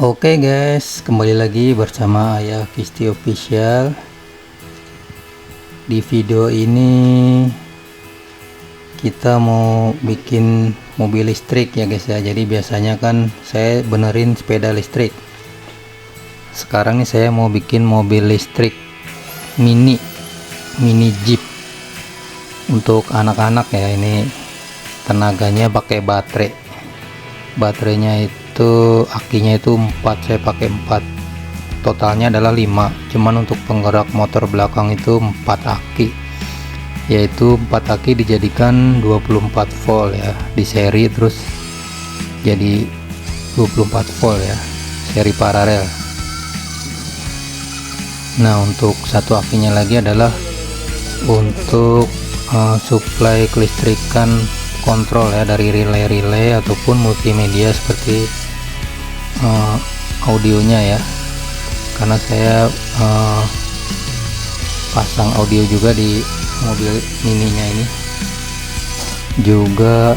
Oke guys, kembali lagi bersama Ayah Kisti Official. Di video ini kita mau bikin mobil listrik ya guys ya. Jadi biasanya kan saya benerin sepeda listrik. Sekarang nih saya mau bikin mobil listrik mini Jeep untuk anak-anak ya. Ini tenaganya pakai baterai. Baterainya itu akinya itu 4, saya pakai 4, totalnya adalah 5, cuman untuk penggerak motor belakang itu 4 aki, yaitu 4 aki dijadikan 24 volt ya, di seri, terus jadi 24 volt ya, seri paralel. Nah untuk satu akinya lagi adalah untuk suplai kelistrikan kontrol ya, dari relay ataupun multimedia seperti audionya ya, karena saya pasang audio juga di mobil mininya ini. Juga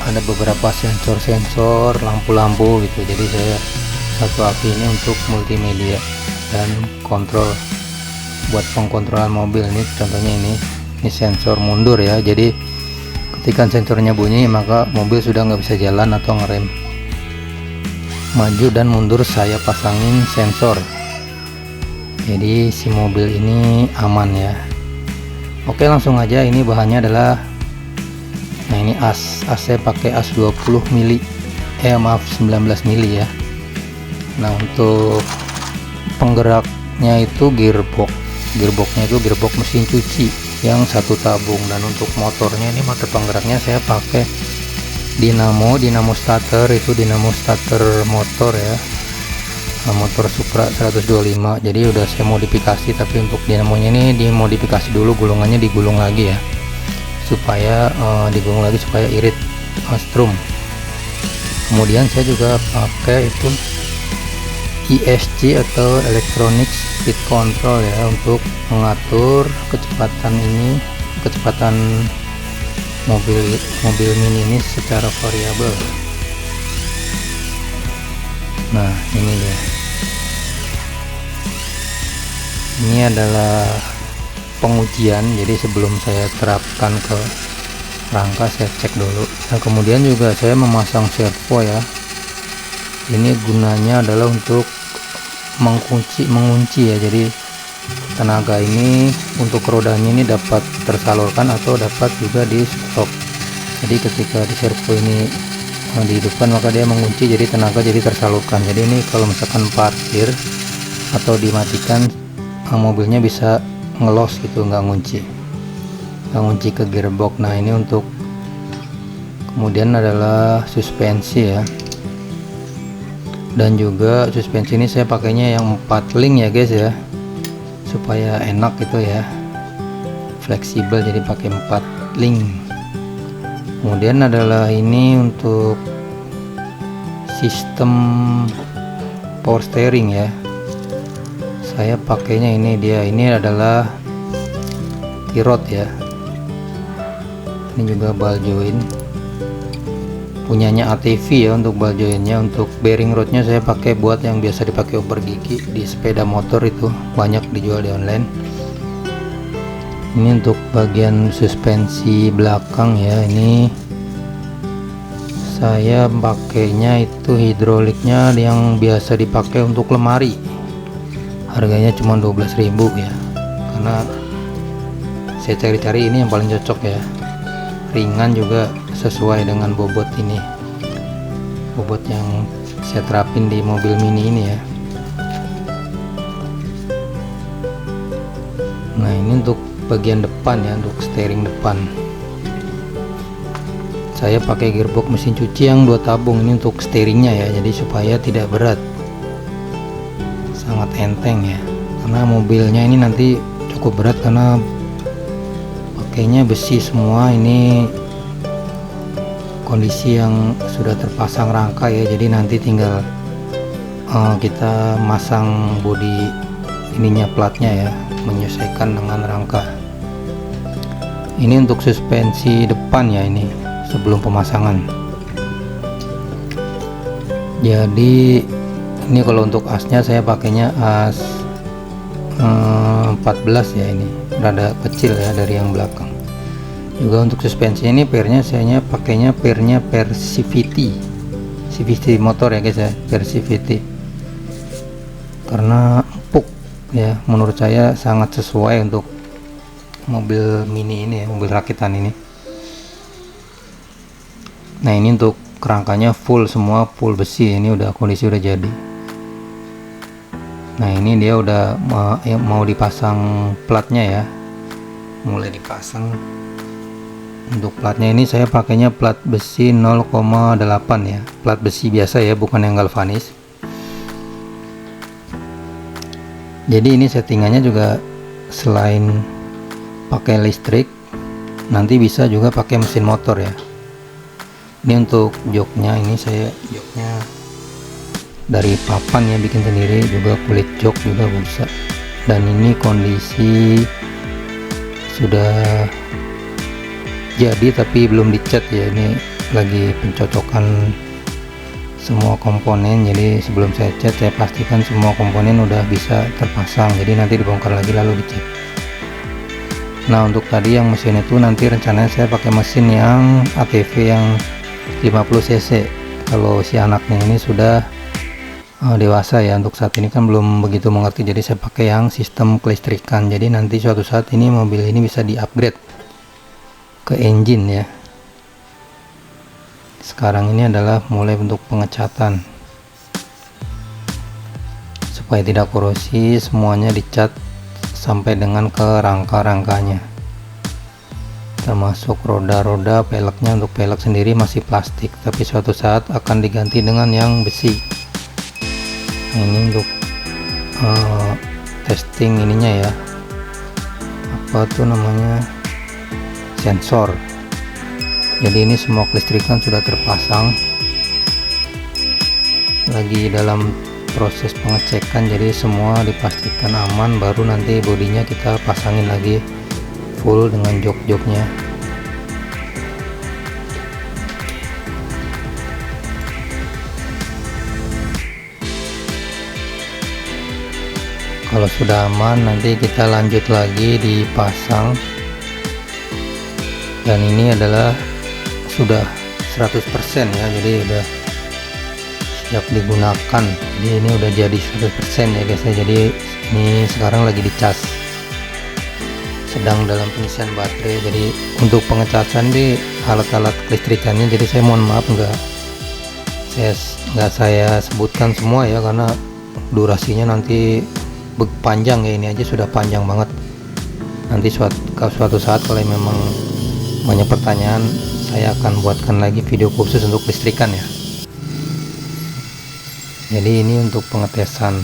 ada beberapa sensor lampu-lampu gitu, jadi saya satu aki ini untuk multimedia dan kontrol buat pengkontrolan mobil. Ini contohnya ini sensor mundur ya, jadi ketika sensornya bunyi maka mobil sudah nggak bisa jalan atau ngerem. Maju dan mundur saya pasangin sensor, jadi si mobil ini aman ya. Oke langsung aja. Ini bahannya adalah, nah ini as saya pakai as 20 mili 19 mili ya. Nah untuk penggeraknya itu gearboxnya itu gearbox mesin cuci yang satu tabung, dan untuk motornya ini motor penggeraknya saya pakai dinamo starter, itu dinamo starter motor ya, motor Supra 125. jadi udah saya modifikasi, tapi untuk dinamonya ini dimodifikasi dulu, gulungannya digulung lagi ya, supaya digulung lagi supaya irit strum. Kemudian saya juga pakai itu ESC atau Electronic Speed Control ya, untuk mengatur kecepatan mobil mini ini secara variabel. Nah ini dia, ini adalah pengujian, jadi sebelum saya terapkan ke rangka saya cek dulu. Nah kemudian juga saya memasang servo ya, ini gunanya adalah untuk mengunci ya, jadi tenaga ini untuk rodanya ini dapat tersalurkan atau dapat juga di stop. Jadi ketika di servo ini dihidupkan maka dia mengunci, jadi tenaga jadi tersalurkan. Jadi ini kalau misalkan parkir atau dimatikan, mobilnya bisa ngelos gitu, nggak ngunci ke gearbox. Nah ini untuk, kemudian adalah suspensi ya, dan juga suspensi ini saya pakainya yang 4 link ya guys ya, supaya enak gitu ya, fleksibel, jadi pakai 4 link. Kemudian adalah ini untuk sistem power steering ya, saya pakainya ini adalah T-rod ya, ini juga ball joint punyanya ATV ya. Untuk ball jointnya, untuk bearing rodnya saya pakai buat yang biasa dipakai over gigi di sepeda motor, itu banyak dijual di online. Ini untuk bagian suspensi belakang ya, ini saya pakainya itu hidroliknya yang biasa dipakai untuk lemari, harganya cuma 12.000 ya, karena saya cari-cari ini yang paling cocok ya, ringan juga sesuai dengan bobot yang saya terapin di mobil mini ini ya. Nah ini untuk bagian depan ya, untuk steering depan saya pakai gearbox mesin cuci yang 2 tabung, ini untuk steeringnya ya, jadi supaya tidak berat, sangat enteng ya, karena mobilnya ini nanti cukup berat karena pakainya besi semua. Ini kondisi yang sudah terpasang rangka ya, jadi nanti tinggal kita masang bodi ininya, platnya ya, menyesuaikan dengan rangka. Ini untuk suspensi depan ya, ini sebelum pemasangan. Jadi Ini kalau untuk asnya saya pakainya as 14 ya, ini rada kecil ya dari yang belakang. Juga untuk suspensi ini pernya saya pakainya pernya CVT motor ya guys ya, CVT, karena empuk ya, menurut saya sangat sesuai untuk mobil mini ini ya, mobil rakitan ini. Nah ini untuk kerangkanya semua full besi, ini udah kondisi udah jadi. Nah ini dia udah mau dipasang platnya ya, mulai dipasang. Untuk platnya ini saya pakainya plat besi 0,8 ya, plat besi biasa ya, bukan yang galvanis. Jadi ini settingannya juga selain pakai listrik, nanti bisa juga pakai mesin motor ya. Ini untuk joknya, ini saya joknya dari papan ya, bikin sendiri, juga kulit jok juga bisa. Dan ini kondisi sudah jadi tapi belum dicat ya, ini lagi pencocokan semua komponen. Jadi sebelum saya cat, saya pastikan semua komponen udah bisa terpasang, jadi nanti dibongkar lagi lalu dicat. Nah untuk tadi yang mesin itu nanti rencananya saya pakai mesin yang ATV yang 50 cc. Kalau si anaknya ini sudah dewasa ya, untuk saat ini kan belum begitu mengerti, jadi saya pakai yang sistem kelistrikan. Jadi nanti suatu saat ini mobil ini bisa di upgrade ke engine ya. Sekarang ini adalah mulai bentuk pengecatan supaya tidak korosi, semuanya dicat sampai dengan ke rangka-rangkanya, termasuk roda-roda. Peleknya, untuk pelek sendiri masih plastik tapi suatu saat akan diganti dengan yang besi. Nah, ini untuk testing ininya ya, apa tuh namanya, sensor. Jadi ini semua kelistrikan sudah terpasang, lagi dalam proses pengecekan, jadi semua dipastikan aman, baru nanti bodinya kita pasangin lagi full dengan jok-joknya. Kalau sudah aman nanti kita lanjut lagi dipasang. Dan ini adalah sudah 100% ya, jadi udah siap digunakan. Jadi ini udah jadi 100% ya guys ya. Jadi ini sekarang lagi dicas, sedang dalam pengisian baterai. Jadi untuk pengecasan di alat-alat kelistrikannya, jadi saya mohon maaf nggak saya sebutkan semua ya, karena durasinya nanti panjang ya. Ini aja sudah panjang banget. Nanti suatu saat kalau memang banyak pertanyaan, saya akan buatkan lagi video khusus untuk listrikan ya. Jadi ini untuk pengetesan,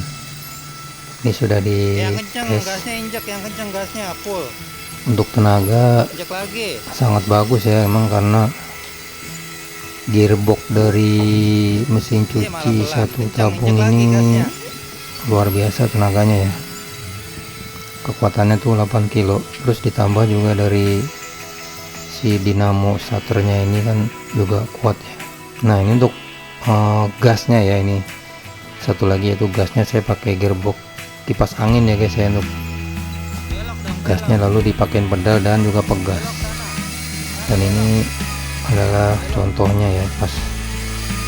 ini sudah di yang kencang tes. gasnya, injak yang kencang gasnya full. Untuk tenaga Injak lagi. sangat bagus ya emang, karena gearbox dari mesin cuci satu tabung ini luar biasa tenaganya ya. Kekuatannya tuh 8 kilo, terus ditambah juga dari si dinamo starternya ini kan juga kuat ya. Nah ini untuk gasnya ya, ini satu lagi yaitu gasnya saya pakai gearbox kipas angin ya guys ya, untuk gasnya, lalu dipakein pedal dan juga pegas. Dan ini adalah contohnya ya,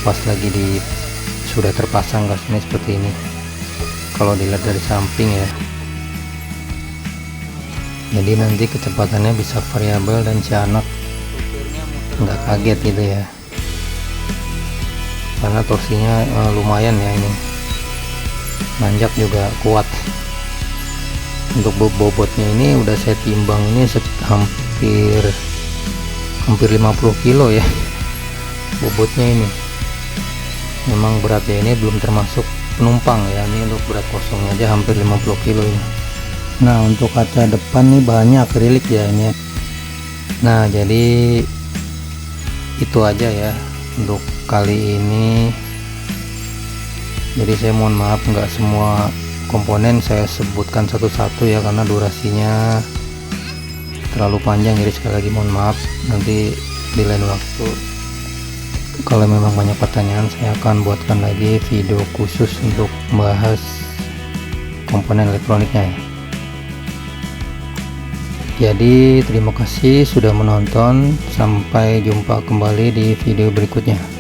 pas lagi sudah terpasang gasnya seperti ini. Kalau dilihat dari samping ya, jadi nanti kecepatannya bisa variabel dan si anak nggak kaget gitu ya, karena torsinya lumayan ya, ini nanjak juga kuat. Untuk bobotnya ini udah saya timbang, ini hampir 50 kilo ya bobotnya. Ini memang beratnya, ini belum termasuk penumpang ya, ini untuk berat kosongnya aja hampir 50 kilo ini. Nah untuk kaca depan nih bahannya akrilik ya ini. Nah jadi itu aja ya untuk kali ini. Jadi saya mohon maaf nggak semua komponen saya sebutkan satu-satu ya, karena durasinya terlalu panjang. Jadi sekali lagi mohon maaf, nanti di lain waktu Kalau memang banyak pertanyaan, saya akan buatkan lagi video khusus untuk membahas komponen elektroniknya ya. Jadi terima kasih sudah menonton, sampai jumpa kembali di video berikutnya.